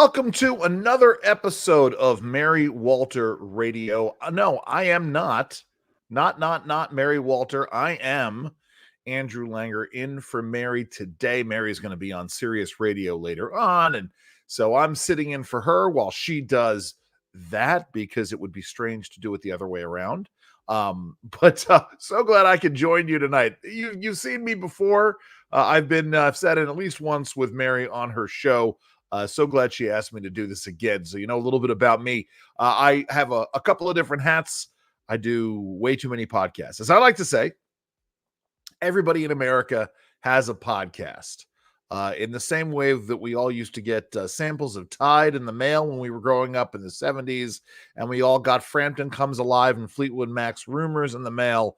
Welcome to another episode of Mary Walter Radio. No, I am not Mary Walter. I am Andrew Langer in for Mary today. Mary's going to be on Sirius Radio later on. And so I'm sitting in for her while she does that because it would be strange to do it the other way around. But so glad I could join you tonight. You've seen me before. I've sat in at least once with Mary on her show. So glad she asked me to do this again. So you know a little bit about me. I have a couple of different hats. I do way too many podcasts. As I like to say, everybody in America has a podcast. In the same way that we all used to get samples of Tide in the mail when we were growing up in the 70s, and we all got Frampton Comes Alive and Fleetwood Mac's Rumors in the mail.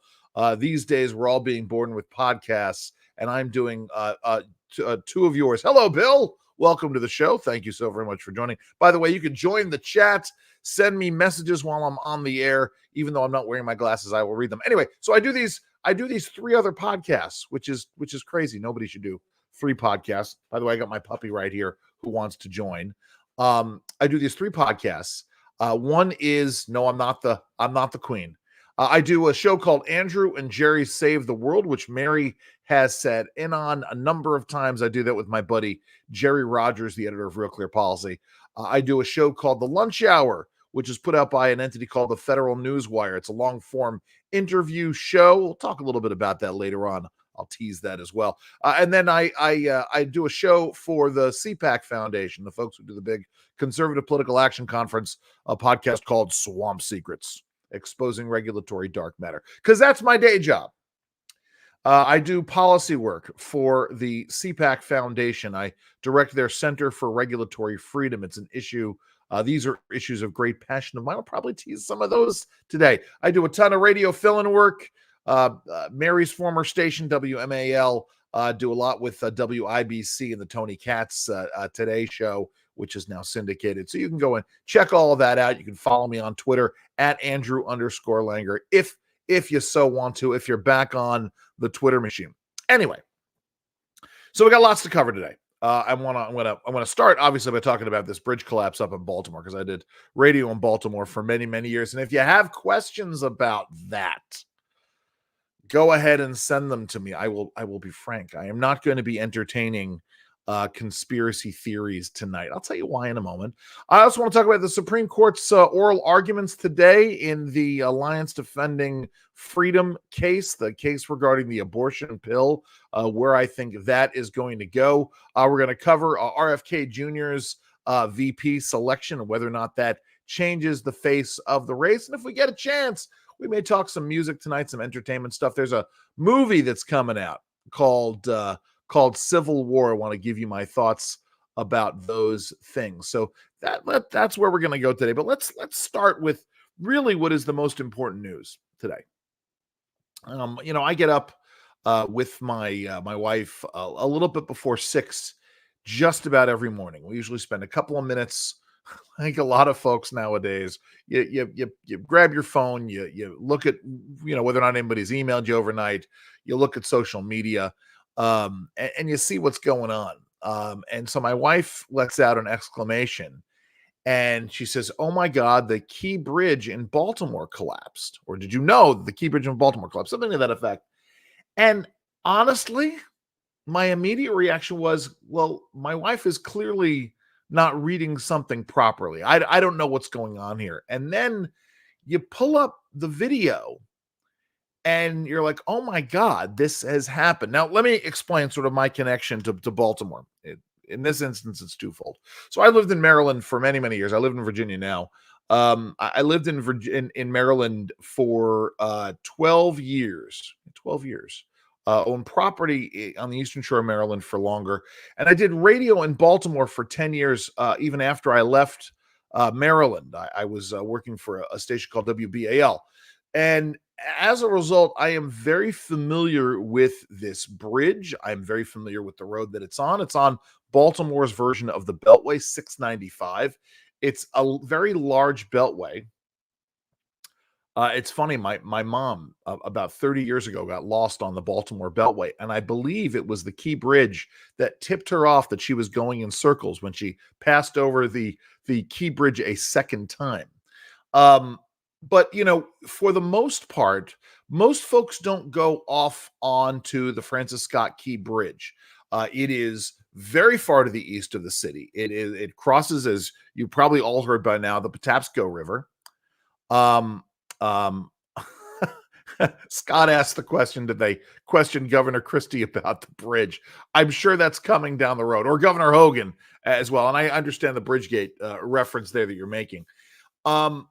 These days, we're all being born with podcasts, and I'm doing two of yours. Hello, Bill. Welcome to the show. Thank you so very much for joining. By the way, you can join the chat, send me messages while I'm on the air. Even though I'm not wearing my glasses, I will read them. Anyway, so I do these three other podcasts, which is crazy. Nobody should do 3 podcasts. By the way, I got my puppy right here who wants to join. I do these 3 podcasts. One is no, I'm not the queen. I do a show called Andrew and Jerry Save the World, which Mary has sat in on a number of times. I do that with my buddy Jerry Rogers, the editor of Real Clear Policy. I do a show called The Lunch Hour, which is put out by an entity called the Federal Newswire. It's a long-form interview show. We'll talk a little bit about that later on. I'll tease that as well. And then I do a show for the CPAC Foundation, the folks who do the big Conservative Political Action Conference, a podcast called Swamp Secrets, exposing regulatory dark matter, because that's my day job. I do policy work for the CPAC Foundation. I direct their Center for Regulatory Freedom. It's an issue. These are issues of great passion of mine. I'll probably tease some of those today. I do a ton of radio fill-in work. Mary's former station, WMAL, do a lot with WIBC and the Tony Katz Today Show, which is now syndicated. So you can go and check all of that out. You can follow me on Twitter at Andrew_Langer if you so want to, if you're back on the Twitter machine. Anyway, so we got lots to cover today. I'm gonna start obviously by talking about this bridge collapse up in Baltimore, because I did radio in Baltimore for many, many years. And if you have questions about that, go ahead and send them to me. I will be frank. I am not going to be entertaining conspiracy theories tonight. I'll tell you why in a moment. I also want to talk about the Supreme Court's oral arguments today in the Alliance Defending Freedom case, the case regarding the abortion pill, where I think that is going to go. We're going to cover RFK Jr.'s VP selection and whether or not that changes the face of the race. And if we get a chance, we may talk some music tonight, some entertainment stuff. There's a movie that's coming out called Civil War. I want to give you my thoughts about those things. So that's where we're going to go today. But let's start with really what is the most important news today. I get up with my wife a little bit before 6 just about every morning. We usually spend a couple of minutes. I think a lot of folks nowadays, you grab your phone, you look at whether or not anybody's emailed you overnight, you look at social media, and you see what's going on. And so my wife lets out an exclamation, and she says, "Oh my God, the Key Bridge in Baltimore collapsed." Or did you know the Key Bridge in Baltimore collapsed? Something to that effect. And honestly, my immediate reaction was, well, my wife is clearly not reading something properly. I don't know what's going on here. And then you pull up the video and you're like, oh my God, this has happened. Now, let me explain sort of my connection to Baltimore. In this instance, it's twofold. So I lived in Maryland for many, many years. I live in Virginia now. I lived in Maryland for 12 years. 12 years. Owned property on the Eastern Shore of Maryland for longer. And I did radio in Baltimore for 10 years, even after I left Maryland. I was working for a station called WBAL. And as a result, I am very familiar with this bridge. I'm very familiar with the road that it's on. It's on Baltimore's version of the Beltway 695. It's a very large beltway. It's funny, my mom, about 30 years ago, got lost on the Baltimore Beltway, and I believe it was the Key Bridge that tipped her off that she was going in circles when she passed over the Key Bridge a second time. Um, but, for the most part, most folks don't go off onto the Francis Scott Key Bridge. It is very far to the east of the city. It crosses, as you probably all heard by now, the Patapsco River. Um, um, Scott asked the question, did they question Governor Christie about the bridge? I'm sure that's coming down the road, or Governor Hogan as well. And I understand the Bridgegate reference there that you're making. Um,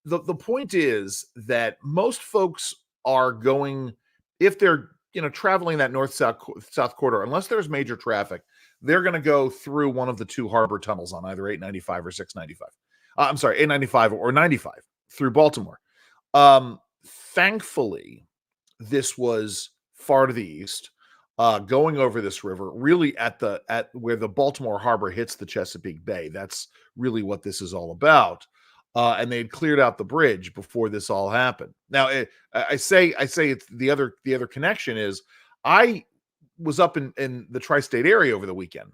the point is that most folks are going, if they're traveling that north south corridor, unless there's major traffic, they're going to go through one of the two harbor tunnels on either 895 or 695. I'm sorry, 895 or 95 through Baltimore. Thankfully, this was far to the east, going over this river, really at where the Baltimore Harbor hits the Chesapeake Bay. That's really what this is all about. And they had cleared out the bridge before this all happened. Now, I say it's the other connection is I was up in the tri-state area over the weekend.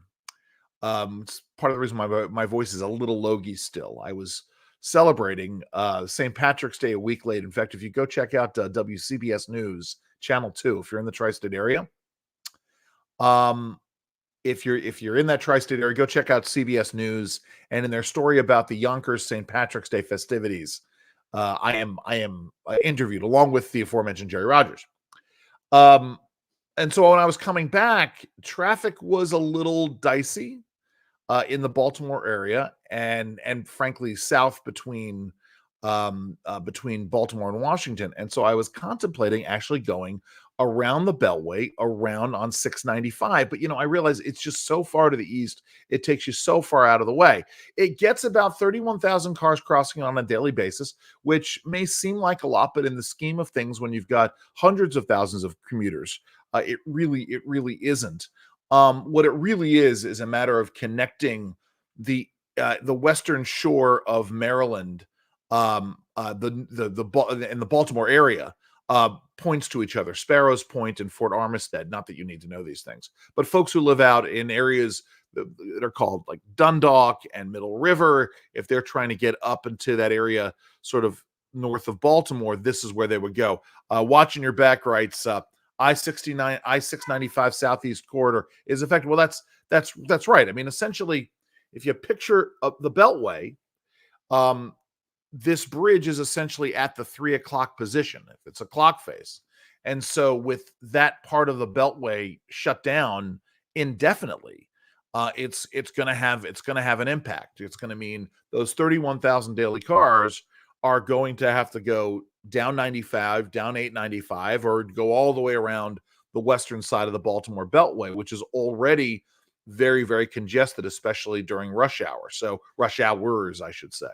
It's part of the reason my voice is a little logy still. I was celebrating St. Patrick's Day a week late. In fact, if you go check out WCBS News Channel 2, if you're in the tri-state area, if you're in that tri-state area, go check out CBS News, and in their story about the Yonkers St. Patrick's Day festivities, I am interviewed along with the aforementioned Jerry Rogers. And so when I was coming back, traffic was a little dicey in the Baltimore area, and frankly south between Baltimore and Washington. And so I was contemplating actually going around the Beltway, around on 695. But I realized it's just so far to the east, it takes you so far out of the way. It gets about 31,000 cars crossing on a daily basis, which may seem like a lot, but in the scheme of things, when you've got hundreds of thousands of commuters, it really isn't. What it really is a matter of connecting the western shore of Maryland, and the Baltimore area, points to each other. Sparrows Point and Fort Armistead. Not that you need to know these things, but folks who live out in areas that are called like Dundalk and Middle River, if they're trying to get up into that area, sort of north of Baltimore, this is where they would go. Watching your back, writes I-69, I-695 Southeast Corridor is effective. Well, that's right. I mean, essentially, if you picture the Beltway, this bridge is essentially at the 3 o'clock position, if it's a clock face. And so with that part of the Beltway shut down indefinitely, it's going to have an impact. It's going to mean those 31,000 daily cars are going to have to go down 95, down 895, or go all the way around the western side of the Baltimore Beltway, which is already very, very congested, especially during rush hour. So rush hours, I should say.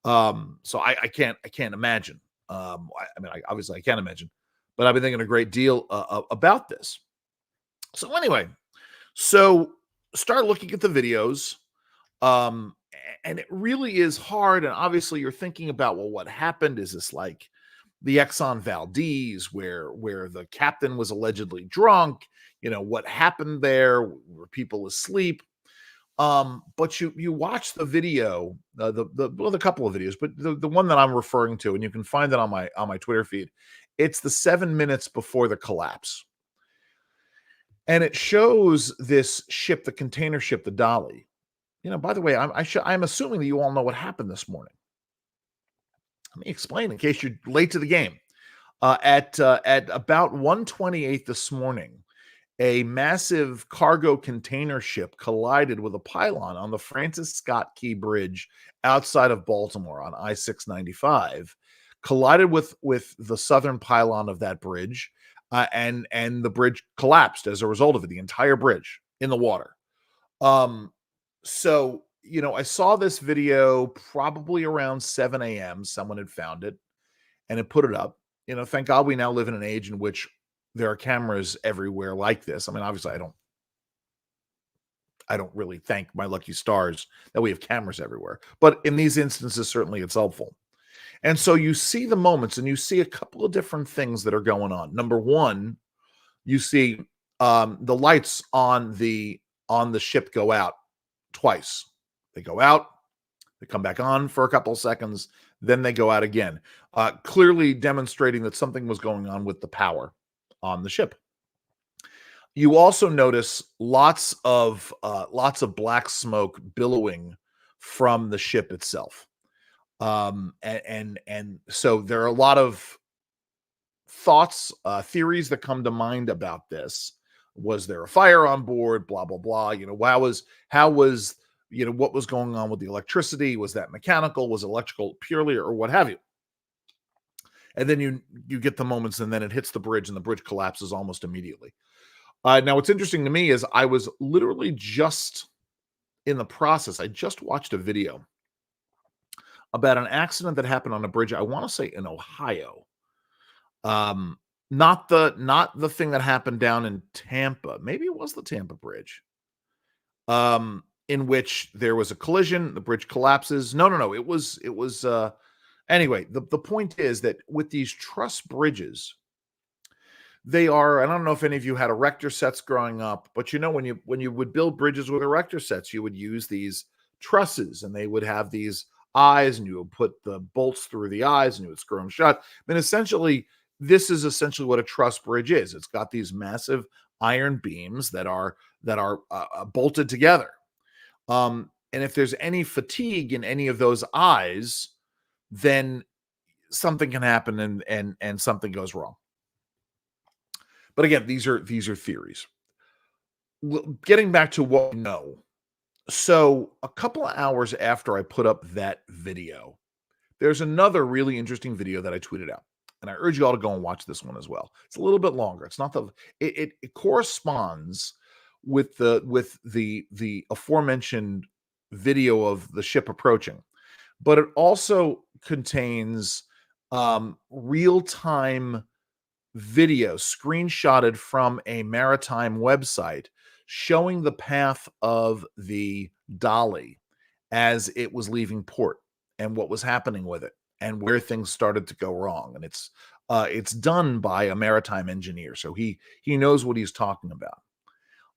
So I can't imagine. I mean, obviously I can't imagine, but I've been thinking a great deal about this. So anyway, so start looking at the videos. And it really is hard. And obviously you're thinking about, well, what happened? Is this like the Exxon Valdez where the captain was allegedly drunk? What happened there? Were people asleep? But you watch the video, the couple of videos, but the one that I'm referring to, and you can find it on my Twitter feed. It's the 7 minutes before the collapse. And it shows this ship, the container ship, the Dolly. By the way, I'm assuming that you all know what happened this morning. Let me explain in case you're late to the game. At about 1:28 this morning, a massive cargo container ship collided with a pylon on the Francis Scott Key Bridge outside of Baltimore on I-695, collided with the southern pylon of that bridge, and the bridge collapsed as a result of it, the entire bridge in the water. So, I saw this video probably around 7 a.m. Someone had found it and had put it up. Thank God we now live in an age in which there are cameras everywhere like this. I mean, obviously I don't really thank my lucky stars that we have cameras everywhere, but in these instances, certainly it's helpful. And so you see the moments and you see a couple of different things that are going on. Number one, you see the lights on the ship go out twice. They go out, they come back on for a couple of seconds, then they go out again, clearly demonstrating that something was going on with the power on the ship. You also notice lots of black smoke billowing from the ship itself. And so there are a lot of thoughts, theories that come to mind about this. Was there a fire on board? Blah blah blah. How was what was going on with the electricity? Was that mechanical? Was it electrical purely, or what have you? And then you get the moments, and then it hits the bridge, and the bridge collapses almost immediately. Now, what's interesting to me is I was literally just in the process. I just watched a video about an accident that happened on a bridge. I want to say in Ohio. Um, not the thing that happened down in Tampa. Maybe it was the Tampa Bridge. In which there was a collision, the bridge collapses. No. It was anyway, the point is that with these truss bridges, they are, I don't know if any of you had erector sets growing up, but when you would build bridges with erector sets, you would use these trusses and they would have these eyes and you would put the bolts through the eyes and you would screw them shut. I mean, this is essentially what a truss bridge is. It's got these massive iron beams that are bolted together. And if there's any fatigue in any of those eyes, then something can happen and something goes wrong. But again, these are theories. Getting back to what we know. So a couple of hours after I put up that video, there's another really interesting video that I tweeted out. And I urge you all to go and watch this one as well. It's a little bit longer. It's not it corresponds with the aforementioned video of the ship approaching, but it also contains real-time video screenshotted from a maritime website showing the path of the Dolly as it was leaving port and what was happening with it and where things started to go wrong. And it's done by a maritime engineer, so he knows what he's talking about.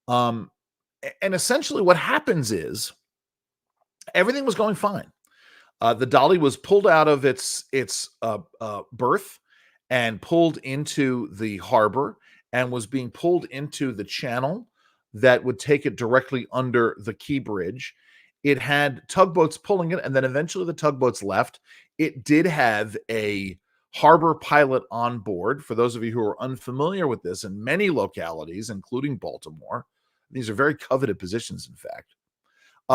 And essentially what happens is everything was going fine. The Dolly was pulled out of its berth and pulled into the harbor and was being pulled into the channel that would take it directly under the Key Bridge. It had tugboats pulling it, and then eventually the tugboats left. It did have a harbor pilot on board. For those of you who are unfamiliar with this, in many localities, including Baltimore, these are very coveted positions, in fact.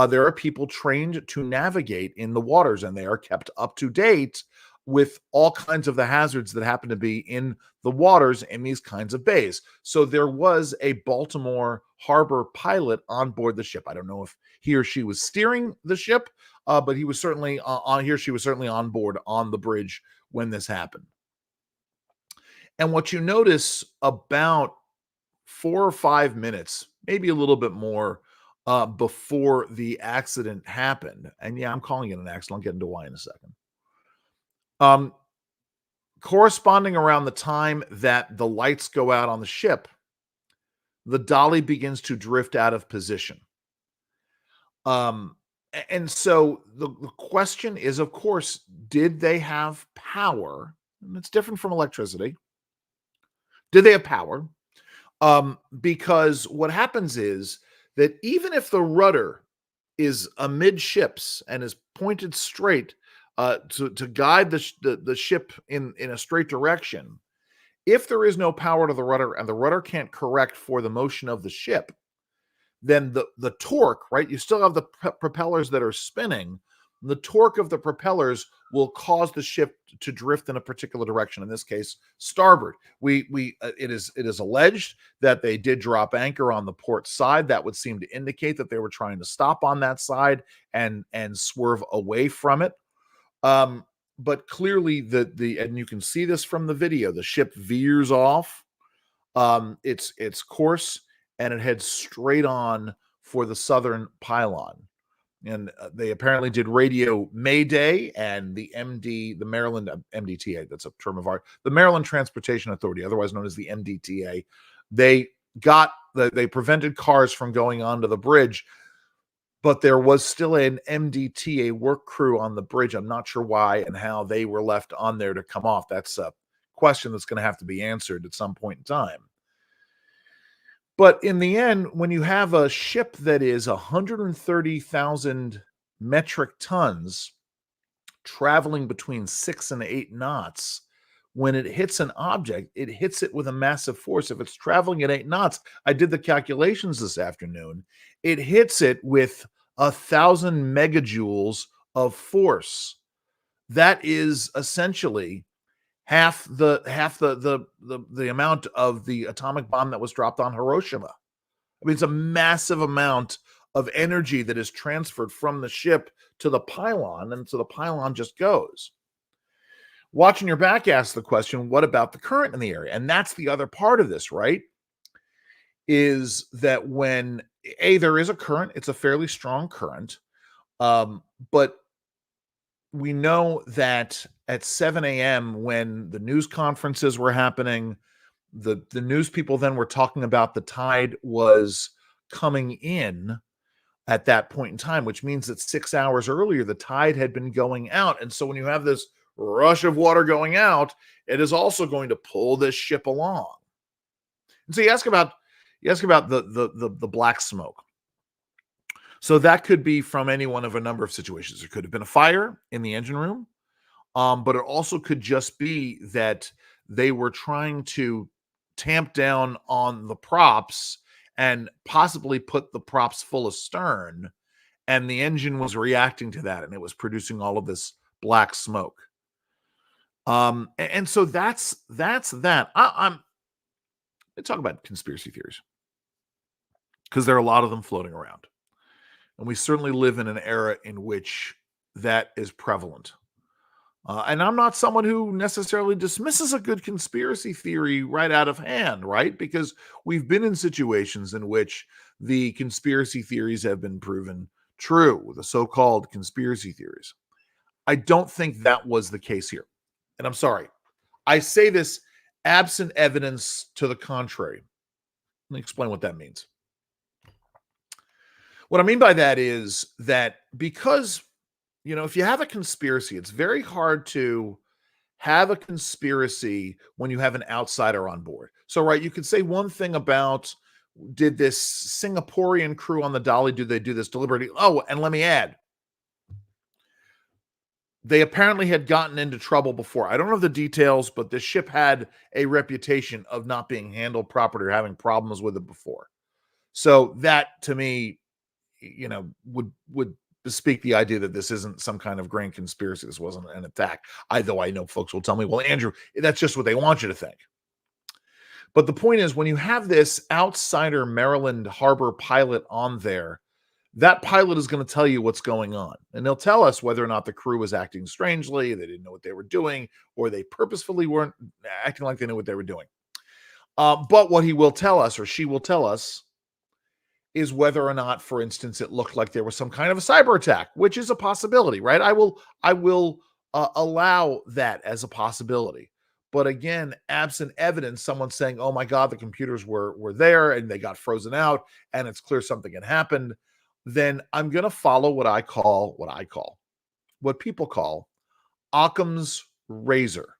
There are people trained to navigate in the waters, and they are kept up to date with all kinds of the hazards that happen to be in the waters in these kinds of bays. So there was a Baltimore harbor pilot on board the ship. I don't know if he or she was steering the ship, but he was certainly he or she was certainly on board on the bridge when this happened. And what you notice about 4 or 5 minutes, maybe a little bit more, before the accident happened, and yeah, I'm calling it an accident. I'll get into why in a second. Corresponding around the time that the lights go out on the ship, the Dolly begins to drift out of position. And so the question is, of course, did they have power? And it's different from electricity. Did they have power? Because what happens is that even if the rudder is amidships and is pointed straight to guide the ship in a straight direction, if there is no power to the rudder and the rudder can't correct for the motion of the ship, then the torque, right? You still have the propellers that are spinning. The torque of the propellers will cause the ship to drift in a particular direction. In this case, starboard. It is alleged that they did drop anchor on the port side. That would seem to indicate that they were trying to stop on that side and swerve away from it. But clearly and you can see this from the video, the ship veers off its course and it heads straight on for the southern pylon. And they apparently did radio Mayday, and the Maryland MDTA, that's a term of art, the Maryland Transportation Authority, otherwise known as the MDTA, they prevented cars from going onto the bridge, but there was still an MDTA work crew on the bridge. I'm not sure why and how they were left on there to come off. That's a question that's going to have to be answered at some point in time. But in the end, when you have a ship that is 130,000 metric tons traveling between 6 and 8 knots, when it hits an object, it hits it with a massive force. If it's traveling at 8 knots, I did the calculations this afternoon, it hits it with 1,000 megajoules of force. That is essentially half the amount of the atomic bomb that was dropped on Hiroshima. I mean, it's a massive amount of energy that is transferred from the ship to the pylon, and so the pylon just goes. Watching Your Back asks the question, what about the current in the area? And that's the other part of this, right? Is that when there is a current, it's a fairly strong current, but we know that at 7 a.m. when the news conferences were happening, the news people then were talking about the tide was coming in at that point in time, which means that 6 hours earlier, the tide had been going out. And so when you have this rush of water going out, it is also going to pull this ship along. And so you ask about the black smoke. So that could be from any one of a number of situations. There could have been a fire in the engine room, but it also could just be that they were trying to tamp down on the props and possibly put the props full astern, and the engine was reacting to that, and it was producing all of this black smoke. And so that's that. Let's talk about conspiracy theories, because there are a lot of them floating around. And we certainly live in an era in which that is prevalent. And I'm not someone who necessarily dismisses a good conspiracy theory right out of hand, right? Because we've been in situations in which the conspiracy theories have been proven true, the so-called conspiracy theories. I don't think that was the case here. And I'm sorry. I say this absent evidence to the contrary. Let me explain what that means. What I mean by that is that because, if you have a conspiracy, it's very hard to have a conspiracy when you have an outsider on board. So, right, you could say one thing about, did this Singaporean crew on the Dolly, do they do this deliberately? Oh, and let me add, they apparently had gotten into trouble before. I don't know the details, but the ship had a reputation of not being handled properly or having problems with it before. So that, to me, would bespeak the idea that this isn't some kind of grand conspiracy. This wasn't an attack. Though I know folks will tell me, well, Andrew, that's just what they want you to think. But the point is, when you have this outsider Maryland harbor pilot on there, that pilot is going to tell you what's going on. And they'll tell us whether or not the crew was acting strangely, they didn't know what they were doing, or they purposefully weren't acting like they knew what they were doing. But what he will tell us, or she will tell us, is whether or not, for instance, it looked like there was some kind of a cyber attack, which is a possibility, right? I will allow that as a possibility. But again, absent evidence, someone saying, oh my God, the computers were there and they got frozen out and it's clear something had happened, then I'm going to follow what people call Occam's razor.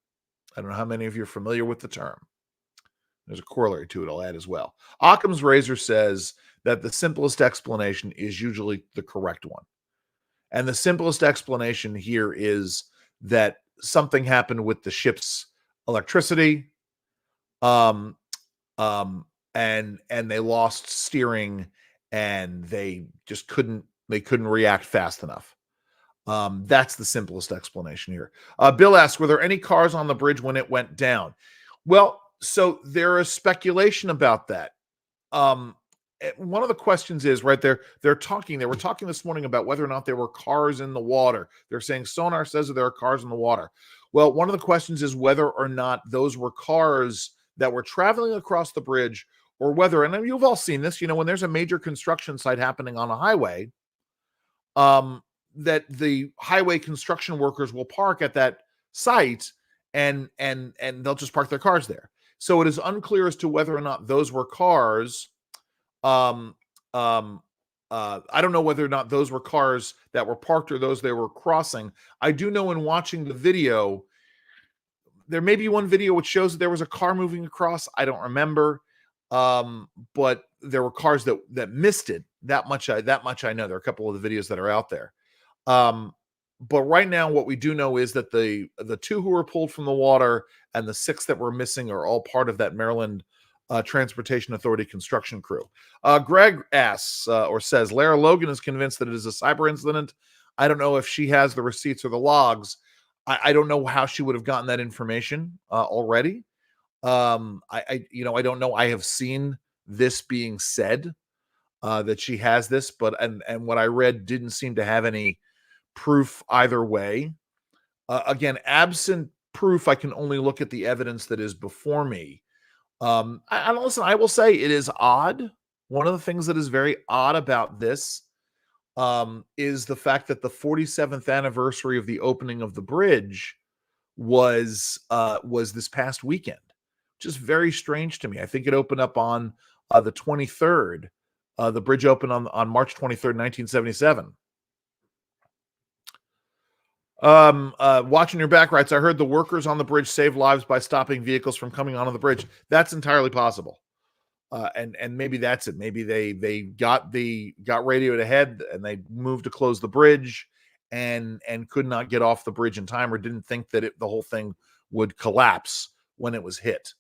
I don't know how many of you are familiar with the term. There's a corollary to it I'll add as well. Occam's razor says that the simplest explanation is usually the correct one. And the simplest explanation here is that something happened with the ship's electricity, and they lost steering, and they just couldn't react fast enough. That's the simplest explanation here. Bill asks, were there any cars on the bridge when it went down? Well, so there is speculation about that. One of the questions is, right, they were talking this morning about whether or not there were cars in the water. They're saying sonar says that there are cars in the water. Well, one of the questions is whether or not those were cars that were traveling across the bridge, or whether, and you've all seen this, when there's a major construction site happening on a highway, um, that the highway construction workers will park at that site, and they'll just park their cars there. So it is unclear as to whether or not those were cars. Um, um, I don't know whether or not those were cars that were parked or those they were crossing. I do know in watching the video, there may be one video which shows that there was a car moving across. I don't remember, but there were cars that missed it. That much I know. There are a couple of the videos that are out there. Um, but right now, what we do know is that the two who were pulled from the water and the six that were missing are all part of that Maryland Transportation Authority construction crew. Greg asks or says, Lara Logan is convinced that it is a cyber incident. I don't know if she has the receipts or the logs. I don't know how she would have gotten that information already. I don't know. I have seen this being said that she has this, but and what I read didn't seem to have any proof either way. Again, absent proof, I can only look at the evidence that is before me. Listen, I will say it is odd. One of the things that is very odd about this is the fact that the 47th anniversary of the opening of the bridge was this past weekend, which is very strange to me. I think it opened up on the 23rd. The bridge opened on March 23rd, 1977. Watching your back rights, I heard the workers on the bridge saved lives by stopping vehicles from coming onto the bridge. That's entirely possible. And maybe that's it. Maybe they got radioed ahead and they moved to close the bridge and could not get off the bridge in time, or didn't think that the whole thing would collapse when it was hit.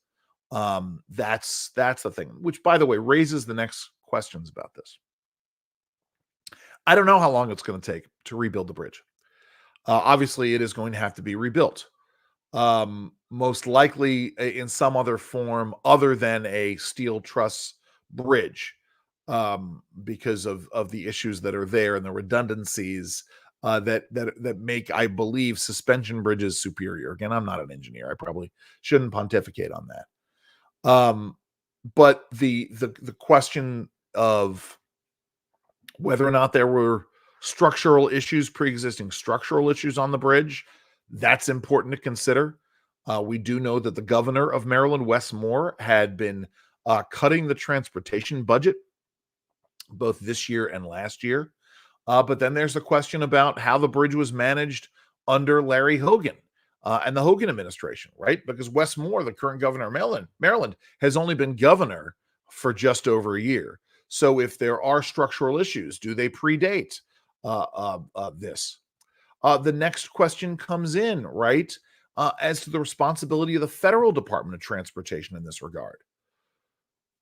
That's the thing, which, by the way, raises the next questions about this. I don't know how long it's going to take to rebuild the bridge. Obviously, it is going to have to be rebuilt. Most likely in some other form other than a steel truss bridge, because of the issues that are there and the redundancies that make, I believe, suspension bridges superior. Again, I'm not an engineer. I probably shouldn't pontificate on that. But the question of whether or not there were pre-existing structural issues on the bridge, that's important to consider. We do know that the governor of Maryland, Wes Moore, had been cutting the transportation budget both this year and last year. But then there's the question about how the bridge was managed under Larry Hogan and the Hogan administration, right? Because Wes Moore, the current governor of Maryland, has only been governor for just over a year. So if there are structural issues, do they predate this? The next question comes in, right, as to the responsibility of the federal Department of Transportation in this regard.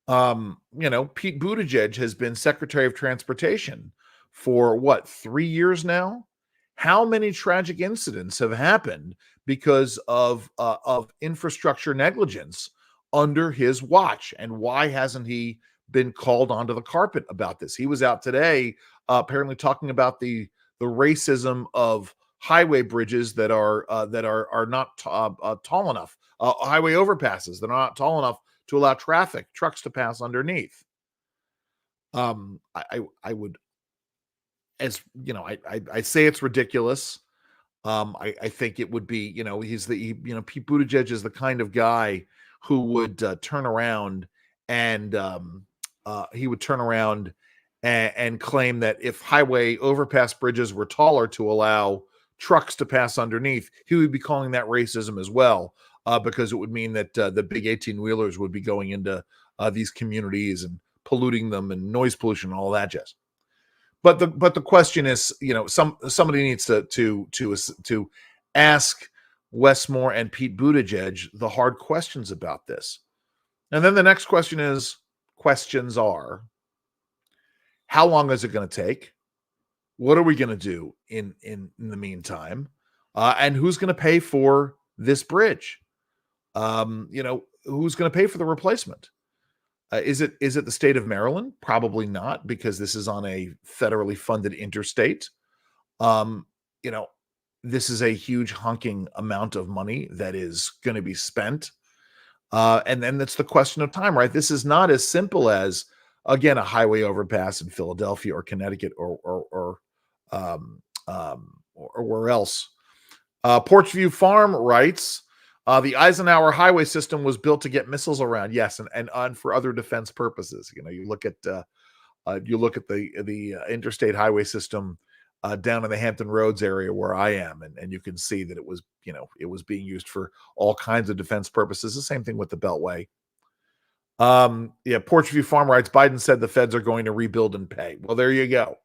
Pete Buttigieg has been Secretary of Transportation for 3 years now? How many tragic incidents have happened because of infrastructure negligence under his watch? And why hasn't he been called onto the carpet about this? He was out today apparently talking about the racism of highway bridges that are not tall enough, highway overpasses that are not tall enough to allow trucks to pass underneath. I would, as you know, I say it's ridiculous. I think it would be, Pete Buttigieg is the kind of guy who would turn around and and claim that if highway overpass bridges were taller to allow trucks to pass underneath, he would be calling that racism as well, because it would mean that the big 18-wheelers would be going into these communities and polluting them, and noise pollution and all that jazz. But the question is, somebody needs to ask Wes Moore and Pete Buttigieg the hard questions about this. And then the next questions are, how long is it going to take? What are we going to do in the meantime? And who's going to pay for this bridge? Who's going to pay for the replacement? Is it the state of Maryland? Probably not, because this is on a federally funded interstate. This is a huge honking amount of money that is going to be spent. And then that's the question of time, right? This is not as simple as, again, a highway overpass in Philadelphia or Connecticut or or where else? Porchview Farm writes, the Eisenhower highway system was built to get missiles around. Yes, and for other defense purposes. You look at the interstate highway system down in the Hampton Roads area where I am, and you can see that it was being used for all kinds of defense purposes. The same thing with the Beltway. Porchview Farm writes, Biden said the feds are going to rebuild and pay. Well, there you go.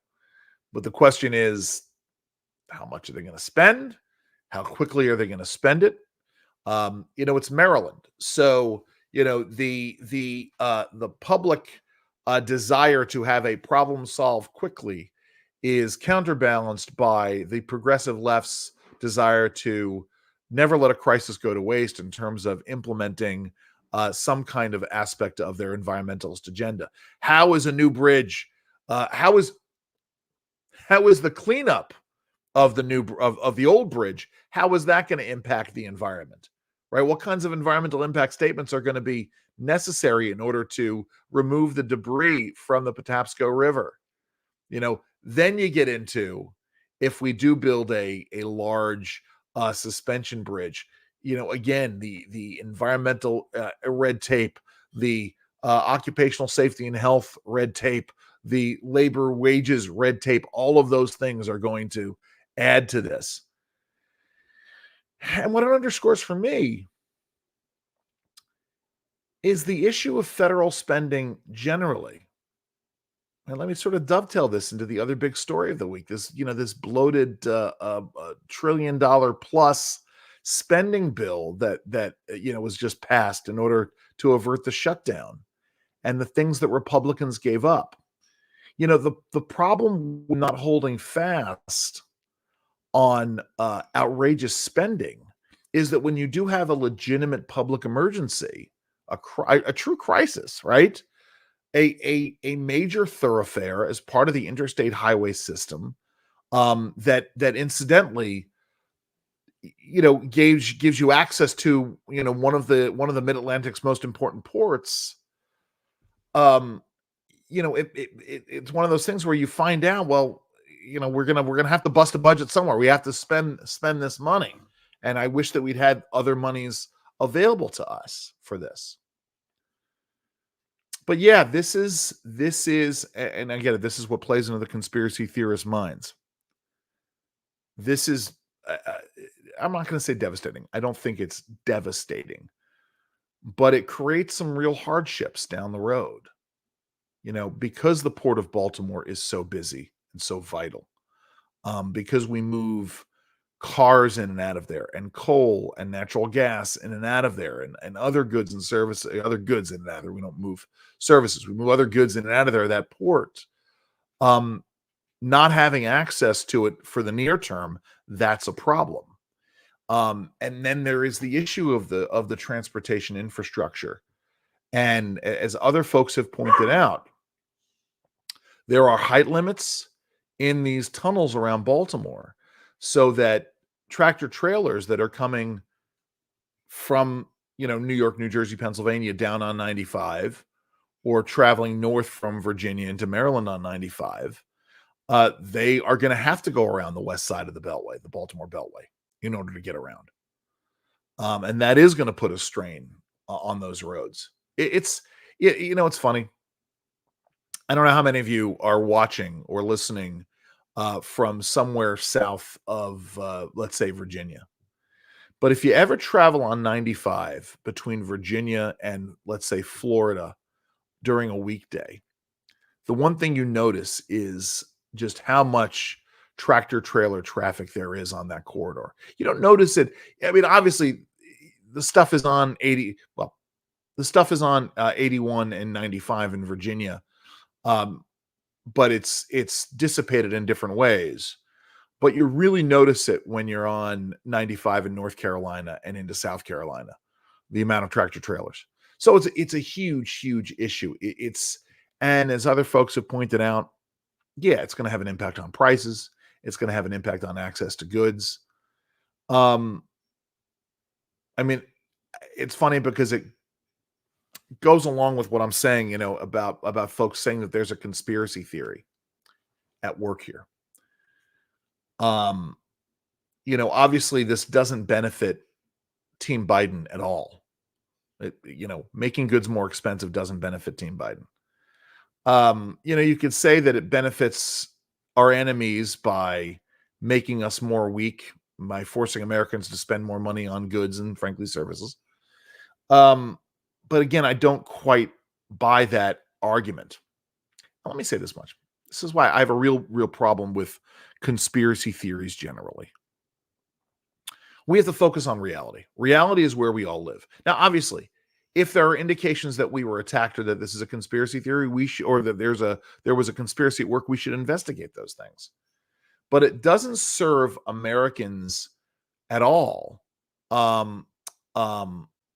But the question is, how much are they going to spend? How quickly are they going to spend it? It's Maryland, so the public desire to have a problem solved quickly is counterbalanced by the progressive left's desire to never let a crisis go to waste in terms of implementing some kind of aspect of their environmentalist agenda. How is a new bridge? How is the cleanup of the old bridge? How is that going to impact the environment? Right? What kinds of environmental impact statements are going to be necessary in order to remove the debris from the Patapsco River? Then you get into, if we do build a large suspension bridge, again, the environmental red tape, the occupational safety and health red tape, the labor wages red tape, all of those things are going to add to this. And what it underscores for me is the issue of federal spending generally. And let me sort of dovetail this into the other big story of the week. This bloated $1 trillion plus spending bill that was just passed in order to avert the shutdown, and the things that Republicans gave up. The problem with not holding fast on outrageous spending is that when you do have a legitimate public emergency, a true crisis, right? A major thoroughfare as part of the interstate highway system, that incidentally, gives you access to one of the Mid-Atlantic's most important ports. It's one of those things where you find out, well, we're gonna have to bust a budget somewhere. We have to spend this money, and I wish that we'd had other monies available to us for this. But yeah, this is, and again, this is what plays into the conspiracy theorist minds. This is, I'm not going to say devastating. I don't think it's devastating, but it creates some real hardships down the road. Because the Port of Baltimore is so busy and so vital, because we move cars in and out of there, and coal and natural gas in and out of there, and other goods and services, other goods in and out of there. We don't move services, we move other goods in and out of there, that port. Not having access to it for the near term, that's a problem. And then there is the issue of the transportation infrastructure. And as other folks have pointed out, there are height limits in these tunnels around Baltimore, so that tractor trailers that are coming from New York, New Jersey, Pennsylvania down on 95, or traveling north from Virginia into Maryland on 95, they are going to have to go around the west side of the Beltway, the Baltimore Beltway, in order to get around. And that is going to put a strain on those roads. It's funny. I don't know how many of you are watching or listening from somewhere south of, let's say, Virginia. But if you ever travel on 95 between Virginia and, let's say, Florida during a weekday, the one thing you notice is just how much tractor trailer traffic there is on that corridor. You don't notice it. I mean, obviously, the stuff is on 80. Well, the stuff is on 81 and 95 in Virginia. But it's dissipated in different ways. But you really notice it when you're on 95 in North Carolina and into South Carolina, the amount of tractor trailers. So it's a huge, huge issue. And as other folks have pointed out, yeah, it's going to have an impact on prices. It's going to have an impact on access to goods. I mean, it's funny because it goes along with what I'm saying, about folks saying that there's a conspiracy theory at work here. Um, obviously this doesn't benefit Team Biden at all. Making goods more expensive doesn't benefit Team Biden. You could say that it benefits our enemies by making us more weak, by forcing Americans to spend more money on goods and, frankly, services. But again, I don't quite buy that argument. Let me say this much. This is why I have a real problem with conspiracy theories generally. We have to focus on reality. Reality is where we all live. Now, obviously, if there are indications that we were attacked or that this is a conspiracy theory, or that there was a conspiracy at work, we should investigate those things. But it doesn't serve Americans at all.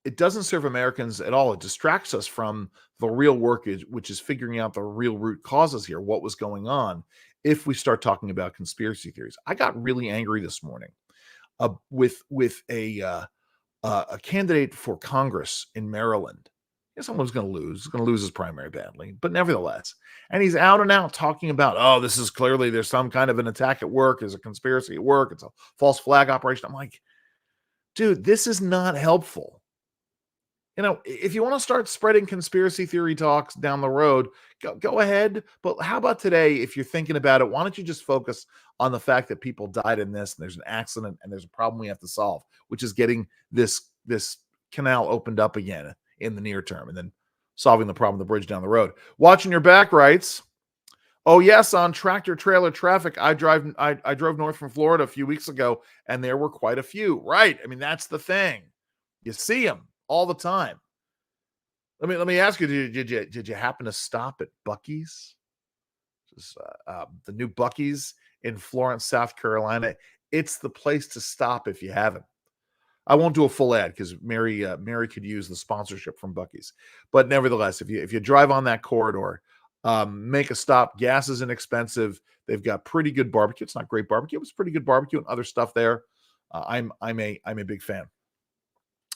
It doesn't serve Americans at all. It distracts us from the real work, which is figuring out the real root causes here, what was going on, if we start talking about conspiracy theories. I got really angry this morning with a candidate for Congress in Maryland. Someone's going to lose. He's going to lose his primary badly, but nevertheless. And he's out and out talking about, oh, this is clearly there's some kind of an attack at work. There's a conspiracy at work. It's a false flag operation. I'm like, dude, this is not helpful. If you want to start spreading conspiracy theory talks down the road, go ahead. But how about today, if you're thinking about it, why don't you just focus on the fact that people died in this, and there's an accident, and there's a problem we have to solve, which is getting this canal opened up again in the near term, and then solving the problem of the bridge down the road. Watching your back writes, oh yes, on tractor trailer traffic, I drove north from Florida a few weeks ago, and there were quite a few. Right. I mean, that's the thing. You see them all the time. Let me ask you, did you happen to stop at Buc-ee's? The new Buc-ee's in Florence, South Carolina. It's the place to stop if you haven't. I won't do a full ad because Mary could use the sponsorship from Buc-ee's. But nevertheless, if you drive on that corridor, make a stop. Gas is inexpensive. They've got pretty good barbecue. It's not great barbecue. It's pretty good barbecue and other stuff there. I'm a big fan.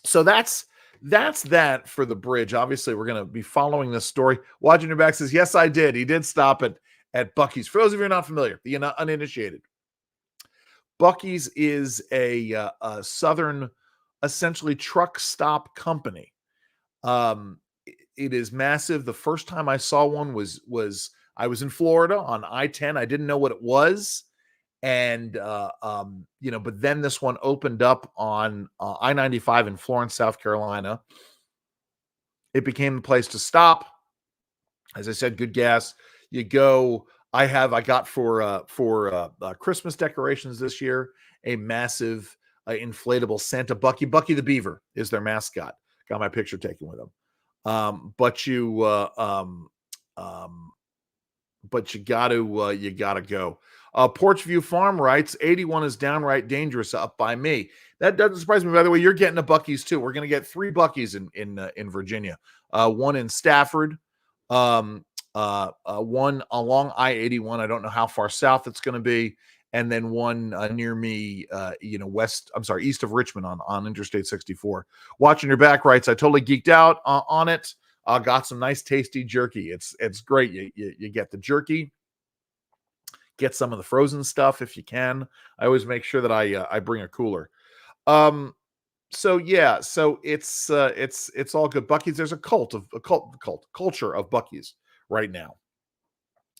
So that's that for the bridge. Obviously, we're going to be following this story. Watching your back says, yes, I did. He did stop at Buc-ee's. For those of you who are not familiar, the uninitiated, Buc-ee's is a southern, essentially truck stop company. It is massive. The first time I saw one was I was in Florida on I-10. I didn't know what it was. And, but then this one opened up on I-95 in Florence, South Carolina. It became the place to stop. As I said, good gas. You go. I got for Christmas decorations this year, a massive inflatable Santa Bucky. Bucky the Beaver is their mascot. Got my picture taken with him. But you gotta go. Porchview Farm writes, 81 is downright dangerous up by me. That doesn't surprise me. By the way, you're getting a Buc-ee's too. We're going to get 3 Buc-ee's in Virginia. One in Stafford, one along I-81. I don't know how far south it's going to be. And then one near me, east of Richmond on Interstate 64. Watching your back writes, I totally geeked out on it. Got some nice tasty jerky. It's great. You get the jerky. Get some of the frozen stuff if you can. I always make sure that I bring a cooler. So it's all good. Buc-ee's, there's a culture of Buc-ee's right now.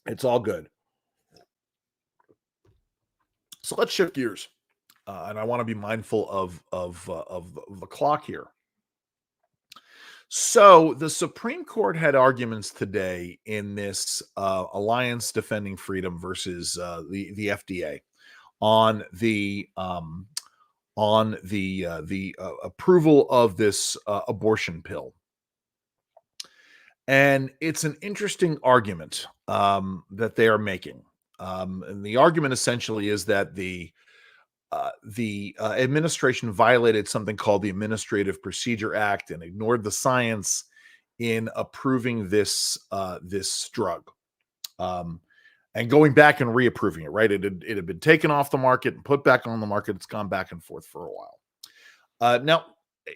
It's all good. So let's shift gears, and I want to be mindful of the clock here. So the Supreme Court had arguments today in this Alliance Defending Freedom versus the FDA on the approval of this abortion pill. And it's an interesting argument that they are making. And the argument essentially is that the administration violated something called the Administrative Procedure Act and ignored the science in approving this drug, and going back and reapproving it. Right, it had been taken off the market and put back on the market. It's gone back and forth for a while. Now,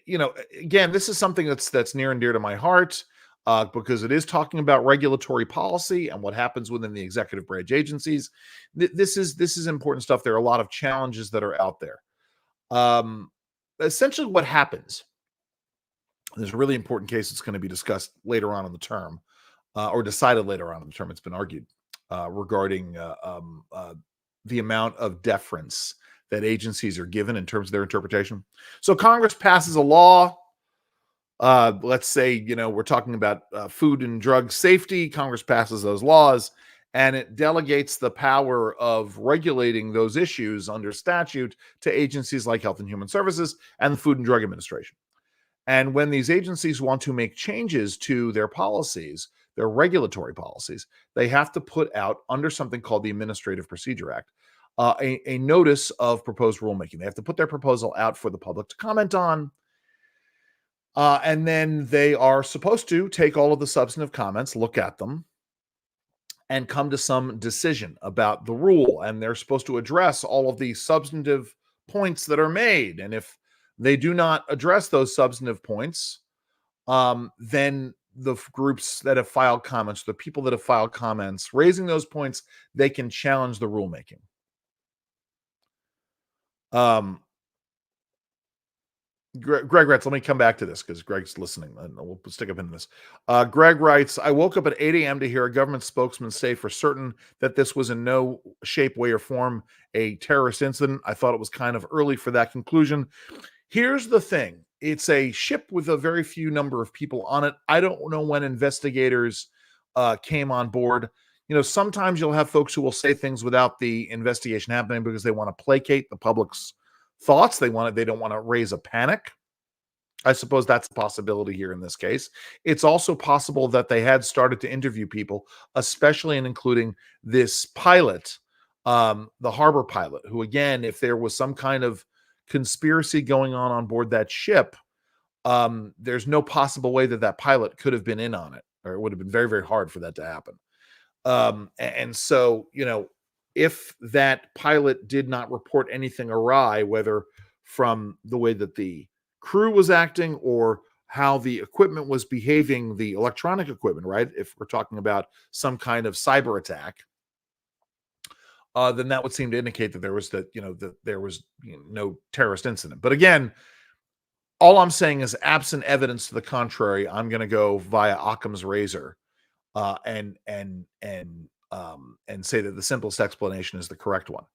again, this is something that's near and dear to my heart. because it is talking about regulatory policy and what happens within the executive branch agencies. This is important stuff. There are a lot of challenges that are out there. Essentially, what happens? There's a really important case that's going to be discussed later on in the term, or decided later on in the term. It's been argued regarding the amount of deference that agencies are given in terms of their interpretation. So Congress passes a law. Let's say, we're talking about food and drug safety. Congress passes those laws, and it delegates the power of regulating those issues under statute to agencies like Health and Human Services and the Food and Drug Administration. And when these agencies want to make changes to their policies, their regulatory policies, they have to put out, under something called the Administrative Procedure Act, a notice of proposed rulemaking. They have to put their proposal out for the public to comment on. And then they are supposed to take all of the substantive comments, look at them, and come to some decision about the rule. And they're supposed to address all of the substantive points that are made. And if they do not address those substantive points, then the groups that have filed comments, the people that have filed comments raising those points, they can challenge the rulemaking. Greg writes, let me come back to this because Greg's listening, and we'll stick up into this. Greg writes, I woke up at 8 a.m. to hear a government spokesman say for certain that this was in no shape, way, or form a terrorist incident. I thought it was kind of early for that conclusion. Here's the thing. It's a ship with a very few number of people on it. I don't know when investigators came on board. Sometimes you'll have folks who will say things without the investigation happening because they want to placate the public's thoughts. They don't want to raise a panic. I suppose that's a possibility here in this case. It's also possible that they had started to interview people, especially and including this pilot, the harbor pilot, who, again, if there was some kind of conspiracy going on board that ship, there's no possible way that pilot could have been in on it, or it would have been very, very hard for that to happen. And so, if that pilot did not report anything awry, whether from the way that the crew was acting or how the equipment was behaving, the electronic equipment, right? If we're talking about some kind of cyber attack, then that would seem to indicate that there was no terrorist incident. But again, all I'm saying is, absent evidence to the contrary, I'm going to go via Occam's razor and say that the simplest explanation is the correct one.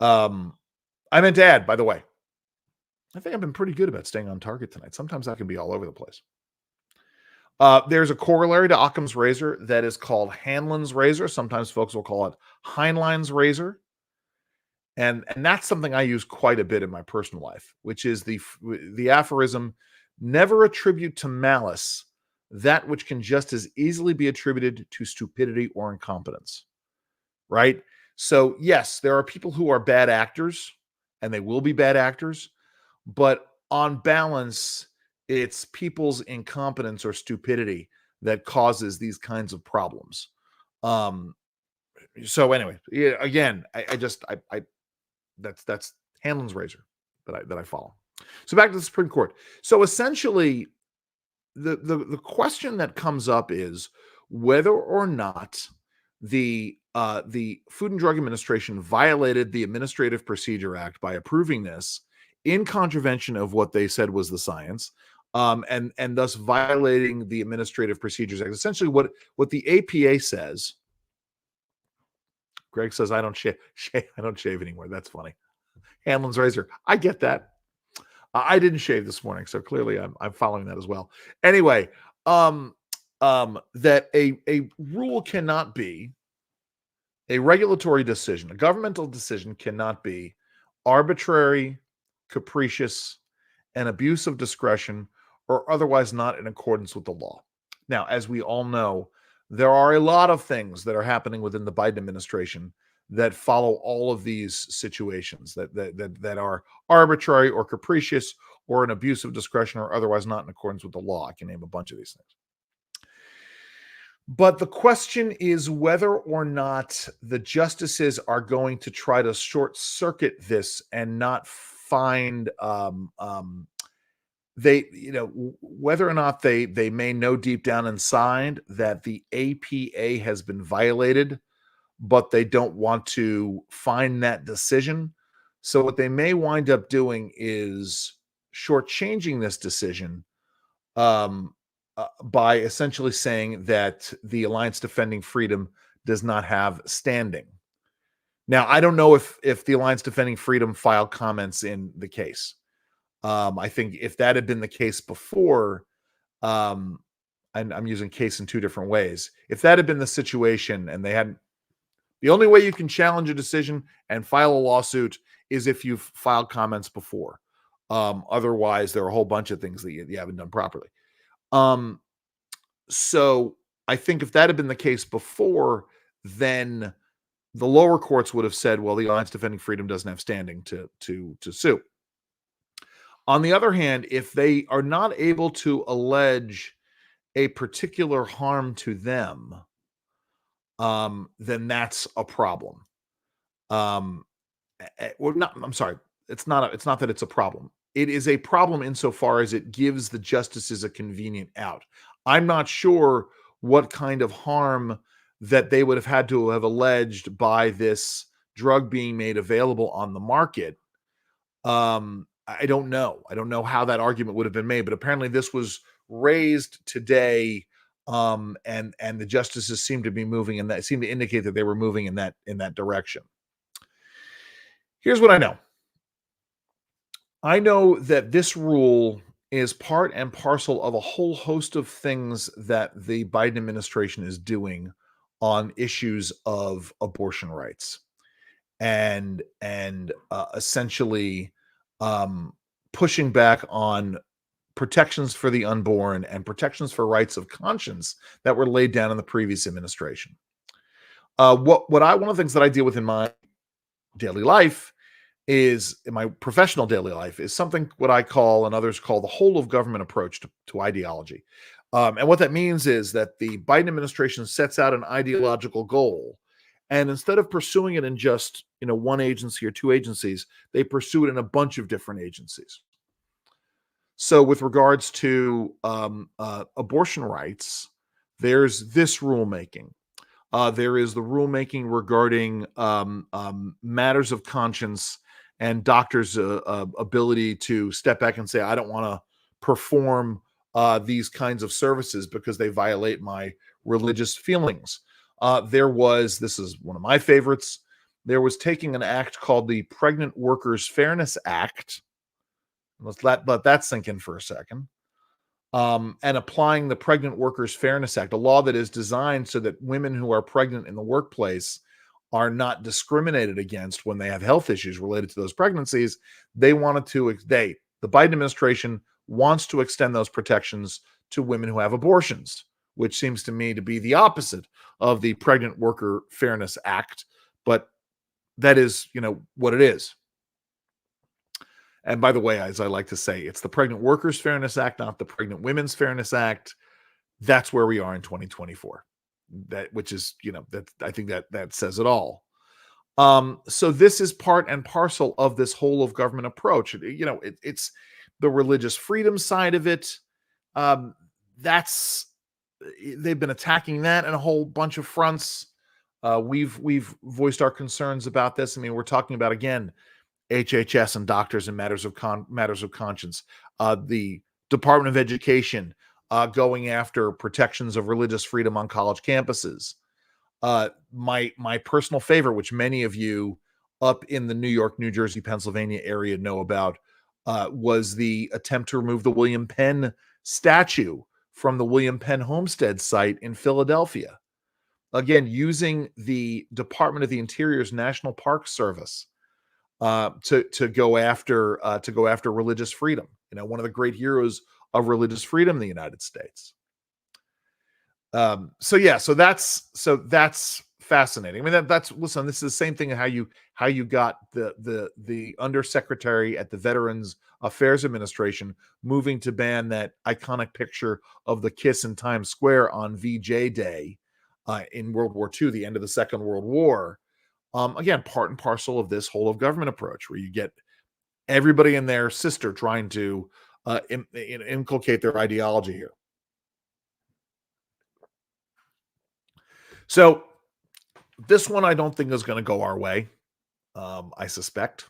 I meant to add, by the way, I think I've been pretty good about staying on target tonight. Sometimes I can be all over the place. There's a corollary to Occam's razor that is called Hanlon's razor. Sometimes folks will call it Heinlein's razor. And that's something I use quite a bit in my personal life, which is the aphorism, never attribute to malice that which can just as easily be attributed to stupidity or incompetence, right? So yes, there are people who are bad actors, and they will be bad actors, but on balance, it's people's incompetence or stupidity that causes these kinds of problems. So anyway, yeah, again, that's Hanlon's razor that I follow. So back to the Supreme Court. So essentially, the question that comes up is whether or not the Food and Drug Administration violated the Administrative Procedure Act by approving this in contravention of what they said was the science, and thus violating the Administrative Procedures Act. Essentially, what the APA says. Greg says, I don't shave anymore. That's funny. Hanlon's razor. I get that. I didn't shave this morning, so clearly I'm following that as well. Anyway, that a rule cannot be, a regulatory decision, a governmental decision cannot be arbitrary, capricious, and abuse of discretion, or otherwise not in accordance with the law. Now, as we all know, there are a lot of things that are happening within the Biden administration that follow all of these situations that are arbitrary or capricious or an abuse of discretion or otherwise not in accordance with the law. I can name a bunch of these things. But the question is whether or not the justices are going to try to short circuit this and not find they, whether or not they may know deep down inside that the APA has been violated, but they don't want to find that decision. So what they may wind up doing is shortchanging this decision, um, by essentially saying that the Alliance Defending Freedom does not have standing. Now, I don't know if the Alliance Defending Freedom filed comments in the case. I think if that had been the case before, and I'm using case in two different ways. If that had been the situation and they hadn't, the only way you can challenge a decision and file a lawsuit is if you've filed comments before. Otherwise, there are a whole bunch of things that you haven't done properly. So I think if that had been the case before, then the lower courts would have said, well, the Alliance Defending Freedom doesn't have standing to sue. On the other hand, if they are not able to allege a particular harm to them, then that's a problem. Well, not, I'm sorry. It's not that it's a problem. It is a problem insofar as it gives the justices a convenient out. I'm not sure what kind of harm that they would have had to have alleged by this drug being made available on the market. I don't know. I don't know how that argument would have been made, but apparently this was raised today, and the justices seem to be moving in that, seem to indicate that they were moving in that direction. Here's what I know. I know that this rule is part and parcel of a whole host of things that the Biden administration is doing on issues of abortion rights, and essentially pushing back on protections for the unborn and protections for rights of conscience that were laid down in the previous administration. One of the things that I deal with in my daily life, is in my professional daily life, is something what I call and others call the whole of government approach to ideology. And what that means is that the Biden administration sets out an ideological goal, and instead of pursuing it in just one agency or two agencies, they pursue it in a bunch of different agencies. So with regards to abortion rights, there's this rulemaking. There is the rulemaking regarding matters of conscience and doctors' ability to step back and say, I don't want to perform these kinds of services because they violate my religious feelings. This is one of my favorites, there was taking an act called the Pregnant Workers Fairness Act. Let's let that sink in for a second. And applying the Pregnant Workers Fairness Act, a law that is designed so that women who are pregnant in the workplace are not discriminated against when they have health issues related to those pregnancies. The Biden administration wants to extend those protections to women who have abortions, which seems to me to be the opposite of the Pregnant Worker Fairness Act. But that is, what it is. And by the way, as I like to say, it's the Pregnant Workers Fairness Act, not the Pregnant Women's Fairness Act. That's where we are in 2024. I think that says it all. So this is part and parcel of this whole of government approach. It's the religious freedom side of it. They've been attacking that in a whole bunch of fronts. We've voiced our concerns about this. I mean, we're talking about, again, HHS and doctors and matters of conscience. The Department of Education going after protections of religious freedom on college campuses. My personal favorite, which many of you up in the New York, New Jersey, Pennsylvania area know about, was the attempt to remove the William Penn statue from the William Penn Homestead site in Philadelphia. Again, using the Department of the Interior's National Park Service to go after religious freedom. One of the great heroes of religious freedom in the United States. So that's fascinating. I mean, listen, this is the same thing how you got the undersecretary at the Veterans Affairs Administration moving to ban that iconic picture of the kiss in Times Square on VJ Day in World War II, the end of the Second World War. Again, part and parcel of this whole of government approach, where you get everybody and their sister trying to inculcate their ideology here. So this one I don't think is going to go our way. I suspect.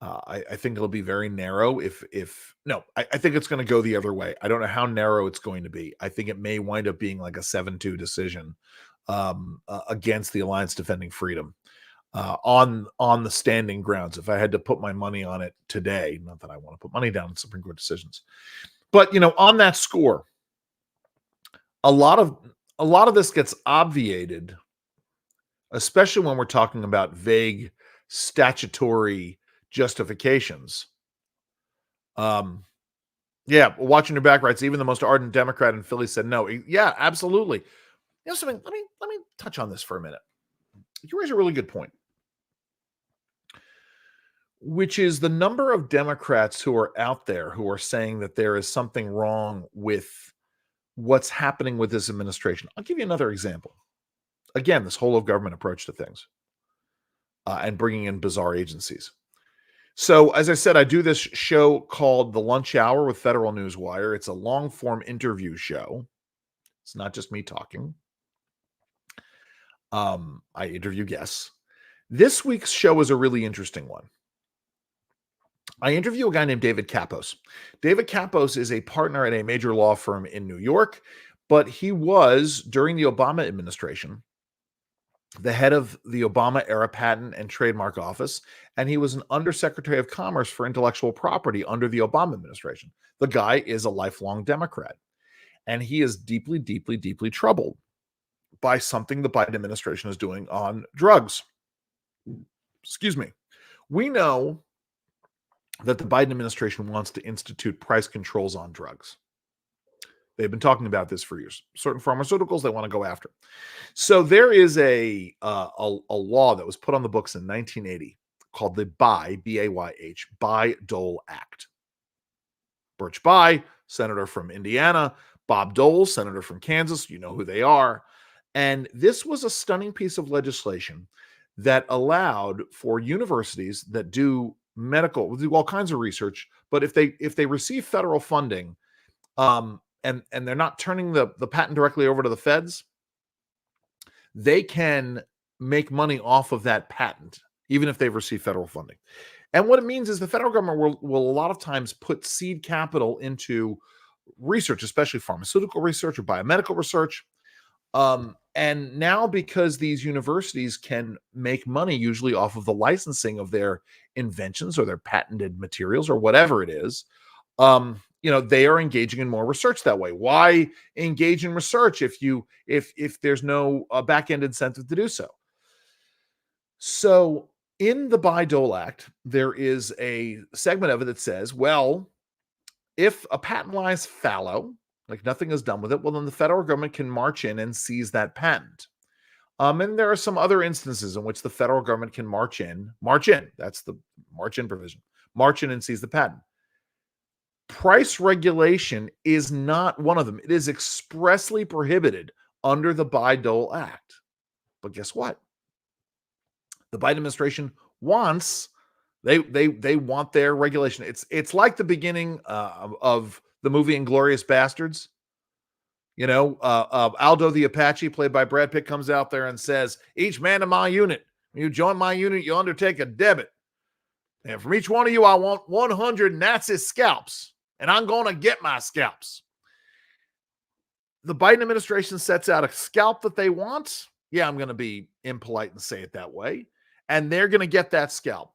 I think it'll be very narrow. I think it's going to go the other way. I don't know how narrow it's going to be. I think it may wind up being like a 7-2 decision against the Alliance Defending Freedom on the standing grounds. If I had to put my money on it today, not that I want to put money down in Supreme Court decisions, but on that score, a lot of this gets obviated, especially when we're talking about vague statutory justifications. Watching your back, writes, even the most ardent Democrat in Philly said no. Yeah, absolutely. Something. Let me touch on this for a minute. You raise a really good point, which is the number of Democrats who are out there who are saying that there is something wrong with what's happening with this administration. I'll give you another example. Again, this whole of government approach to things and bringing in bizarre agencies. So, as I said, I do this show called The Lunch Hour with Federal Newswire. It's a long-form interview show. It's not just me talking. I interview guests. This week's show is a really interesting one. I interview a guy named David Kapos. David Kapos is a partner at a major law firm in New York, but he was, during the Obama administration, the head of the Obama-era Patent and Trademark Office, and he was an Undersecretary of Commerce for Intellectual Property under the Obama administration. The guy is a lifelong Democrat, and he is deeply, deeply, deeply troubled by something the Biden administration is doing on drugs. Excuse me. We know that the Biden administration wants to institute price controls on drugs. They've been talking about this for years. Certain pharmaceuticals they want to go after. So there is a law that was put on the books in 1980 called the B-A-Y-H, Bayh-Dole Act. Birch Bayh, senator from Indiana, Bob Dole, senator from Kansas, you know who they are. And this was a stunning piece of legislation that allowed for universities that do all kinds of research, but if they receive federal funding, and they're not turning the patent directly over to the feds, they can make money off of that patent, even if they've received federal funding. And what it means is the federal government will a lot of times put seed capital into research, especially pharmaceutical research or biomedical research. And now, because these universities can make money usually off of the licensing of their inventions or their patented materials or whatever it is, they are engaging in more research that way. Why engage in research if there's no back-end incentive to do so? So in the Bayh-Dole Act, there is a segment of it that says, well, if a patent lies fallow, like nothing is done with it, well, then the federal government can march in and seize that patent. And there are some other instances in which the federal government can march in. That's the march in provision. March in and seize the patent. Price regulation is not one of them. It is expressly prohibited under the Bayh-Dole Act. But guess what? The Biden administration wants they want their regulation. It's like the beginning of the movie Inglourious Bastards. Aldo the Apache, played by Brad Pitt, comes out there and says, each man in my unit, when you join my unit, you undertake a debit. And from each one of you, I want 100 Nazi scalps. And I'm going to get my scalps. The Biden administration sets out a scalp that they want. Yeah, I'm going to be impolite and say it that way. And they're going to get that scalp.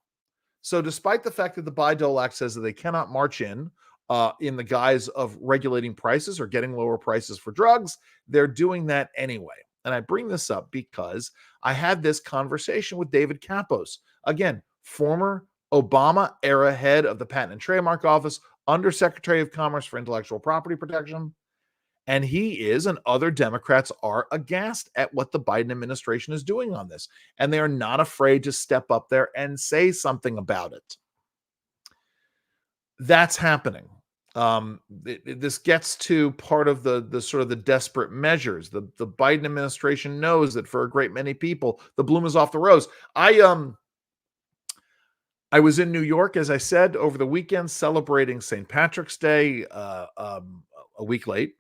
So despite the fact that the Bayh-Dole Act says that they cannot march in the guise of regulating prices or getting lower prices for drugs, they're doing that anyway. And I bring this up because I had this conversation with David Kapos, again, former Obama-era head of the Patent and Trademark Office, Undersecretary of Commerce for Intellectual Property Protection. And he is, and other Democrats are, aghast at what the Biden administration is doing on this. And they are not afraid to step up there and say something about it. That's happening. This gets to part of the sort of the desperate measures. The Biden administration knows that for a great many people, the bloom is off the rose. I was in New York, as I said, over the weekend celebrating St. Patrick's Day, a week late,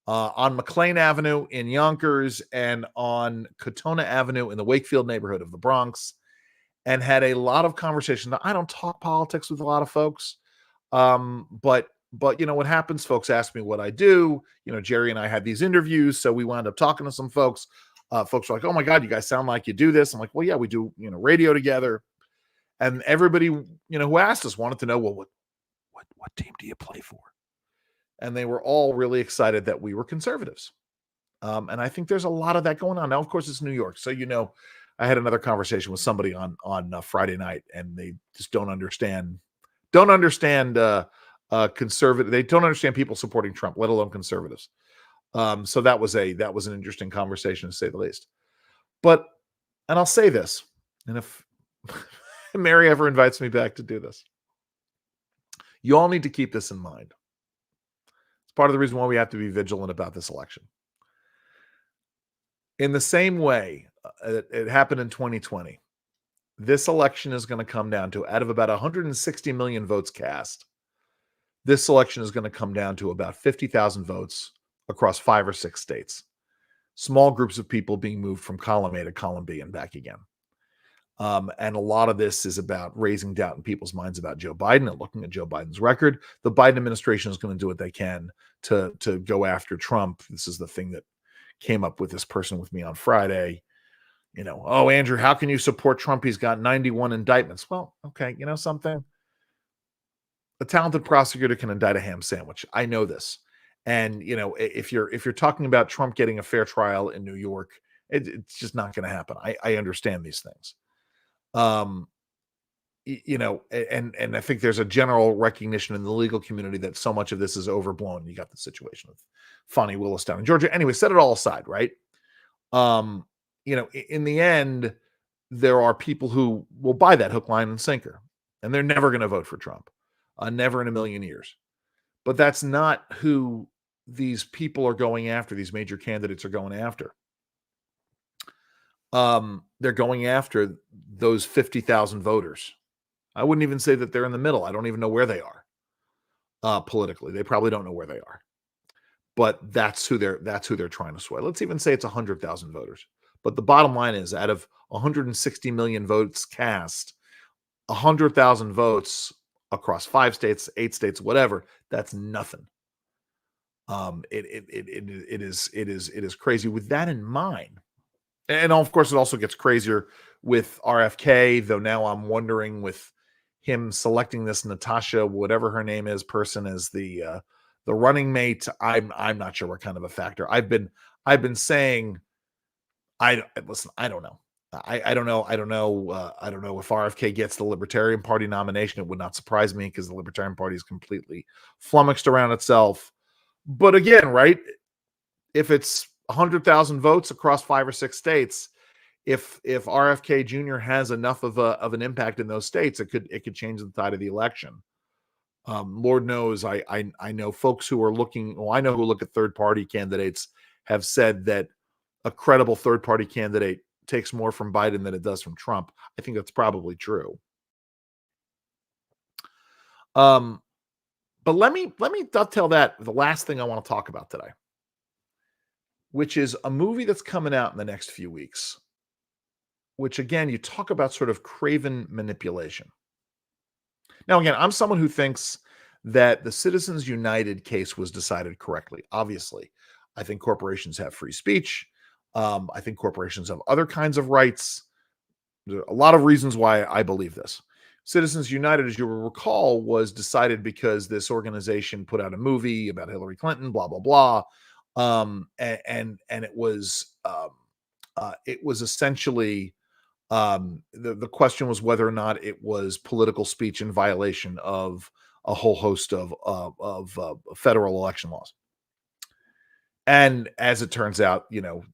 on McLean Avenue in Yonkers and on Katona Avenue in the Wakefield neighborhood of the Bronx, and had a lot of conversation. Now, I don't talk politics with a lot of folks, but you know what happens? Folks ask me what I do. You know, Jerry and I had these interviews, so we wound up talking to some folks. Folks were like, "Oh my God, you guys sound like you do this." I'm like, "Well, yeah, we do. You know, radio together." And everybody, you know, who asked us wanted to know, well, what team do you play for? And they were all really excited that we were conservatives. And I think there's a lot of that going on now. Of course, it's New York, so you know, I had another conversation with somebody on Friday night, and they just don't understand conservative. They don't understand people supporting Trump, let alone conservatives. So that was an interesting conversation to say the least. But and I'll say this, and if Mary ever invites me back to do this, you all need to keep this in mind. It's part of the reason why we have to be vigilant about this election. In the same way it happened in 2020, this election is going to come down to, out of about 160 million votes cast, this election is going to come down to about 50,000 votes across 5 or 6 states. Small groups of people being moved from column A to column B and back again. And a lot of this is about raising doubt in people's minds about Joe Biden and looking at Joe Biden's record. The Biden administration is going to do what they can to go after Trump. This is the thing that came up with this person with me on Friday. You know, oh, Andrew, how can you support Trump? He's got 91 indictments. Well, okay, you know something? A talented prosecutor can indict a ham sandwich. I know this. And you know, if you're talking about Trump getting a fair trial in New York, it's just not going to happen. I understand these things. Um, you know, and I think there's a general recognition in the legal community that so much of this is overblown. You got the situation with Fonnie Willis down in Georgia. Anyway, set it all aside, right? Um, you know, in the end, there are people who will buy that hook, line, and sinker, and they're never going to vote for Trump, never in a million years. But that's not who these people are going after. These major candidates are going after. They're going after those 50,000 voters. I wouldn't even say that they're in the middle. I don't even know where they are politically. They probably don't know where they are. But that's who they're trying to sway. Let's even say it's 100,000 voters. But the bottom line is, out of 160 million votes cast, 100,000 votes across 5 states, 8 states, whatever, that's nothing. It is crazy. With that in mind, and of course, it also gets crazier with RFK, though now I'm wondering, with him selecting this Natasha, whatever her name is, person as the running mate. I'm not sure what kind of a factor. I've been saying, listen, I don't know. I don't know. I don't know if RFK gets the Libertarian Party nomination. It would not surprise me, because the Libertarian Party is completely flummoxed around itself. But again, right? If it's 100,000 votes across 5 or 6 states, if RFK Jr. has enough of an impact in those states, it could change the tide of the election. Lord knows, I know folks who are looking. Well, I know who look at third party candidates have said that a credible third party candidate takes more from Biden than it does from Trump. I think that's probably true. But let me dovetail that the last thing I want to talk about today, which is a movie that's coming out in the next few weeks, which, again, you talk about sort of craven manipulation. Now, again, I'm someone who thinks that the Citizens United case was decided correctly. Obviously, I think corporations have free speech. I think corporations have other kinds of rights. There are a lot of reasons why I believe this. Citizens United, as you will recall, was decided because this organization put out a movie about Hillary Clinton, blah, blah, blah. And it was essentially, the question was whether or not it was political speech in violation of a whole host of federal election laws. And as it turns out, you know,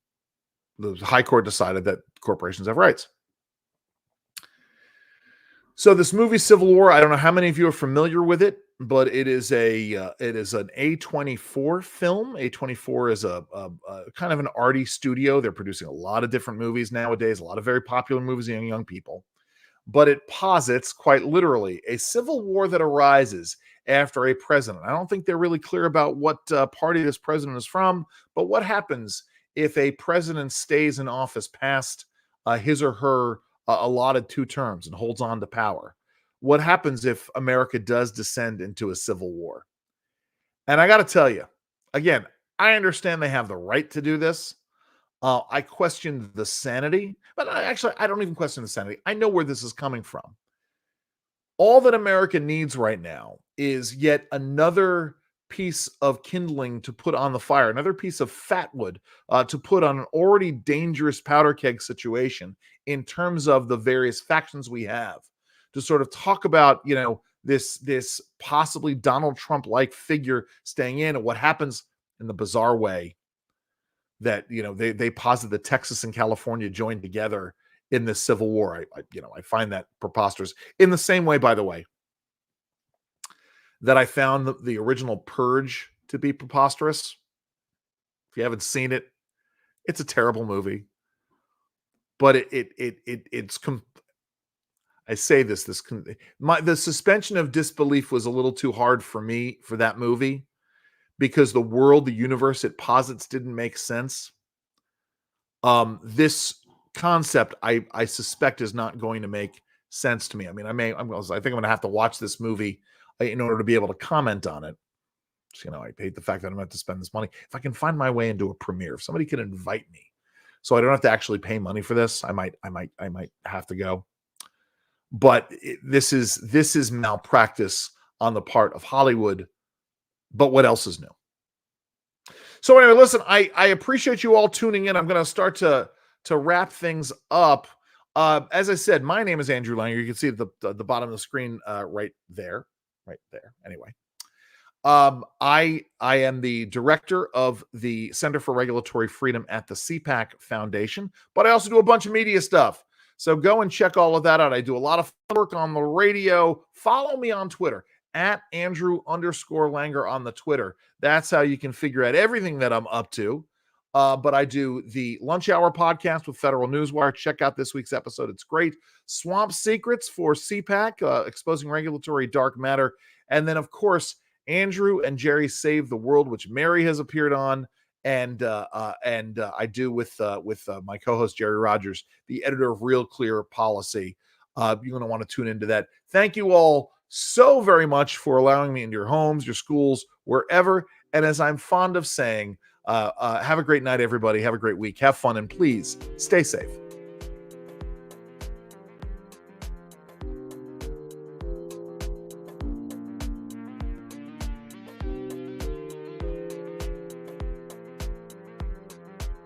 the High Court decided that corporations have rights. So this movie, Civil War, I don't know how many of you are familiar with it, but it is an A24 film. A24 is a kind of an arty studio. They're producing a lot of different movies nowadays, a lot of very popular movies among young people. but it posits quite literally a civil war that arises after a president. I don't think they're really clear about what party this president is from, but what happens if a president stays in office past his or her allotted 2 terms and holds on to power? What happens if America does descend into a civil war? And I got to tell you, again, I understand they have the right to do this. I question the sanity, but I don't even question the sanity. I know where this is coming from. All that America needs right now is yet another piece of kindling to put on the fire, another piece of fat wood to put on an already dangerous powder keg situation in terms of the various factions we have, to sort of talk about, this possibly Donald Trump-like figure staying in, and what happens in the bizarre way that they posit that Texas and California joined together in this civil war. I find that preposterous. In the same way, by the way, that I found the original Purge to be preposterous. If you haven't seen it, it's a terrible movie. But I say this the suspension of disbelief was a little too hard for me for that movie, because the world, the universe it posits didn't make sense. This concept, I suspect, is not going to make sense to me. I mean, I think I'm going to have to watch this movie in order to be able to comment on it. So, I hate the fact that I'm going to have to spend this money. If I can find my way into a premiere, if somebody can invite me, so I don't have to actually pay money for this, I might have to go. But this is malpractice on the part of Hollywood. But what else is new? So anyway, listen, I appreciate you all tuning in. I'm going to start to wrap things up. As I said, my name is Andrew Langer. You can see at the bottom of the screen right there. Anyway, I am the director of the Center for Regulatory Freedom at the CPAC Foundation, but I also do a bunch of media stuff. So go and check all of that out. I do a lot of work on the radio. Follow me on Twitter at Andrew_Langer on the Twitter. That's how you can figure out everything that I'm up to. But I do the Lunch Hour podcast with Federal Newswire. Check out this week's episode. It's great. Swamp Secrets for CPAC, exposing regulatory dark matter. And then, of course, Andrew and Jerry Save the World, which Mary has appeared on. And I do with my co-host, Jerry Rogers, the editor of Real Clear Policy. You're going to want to tune into that. Thank you all so very much for allowing me into your homes, your schools, wherever. And as I'm fond of saying, have a great night, everybody. Have a great week. Have fun, and please stay safe.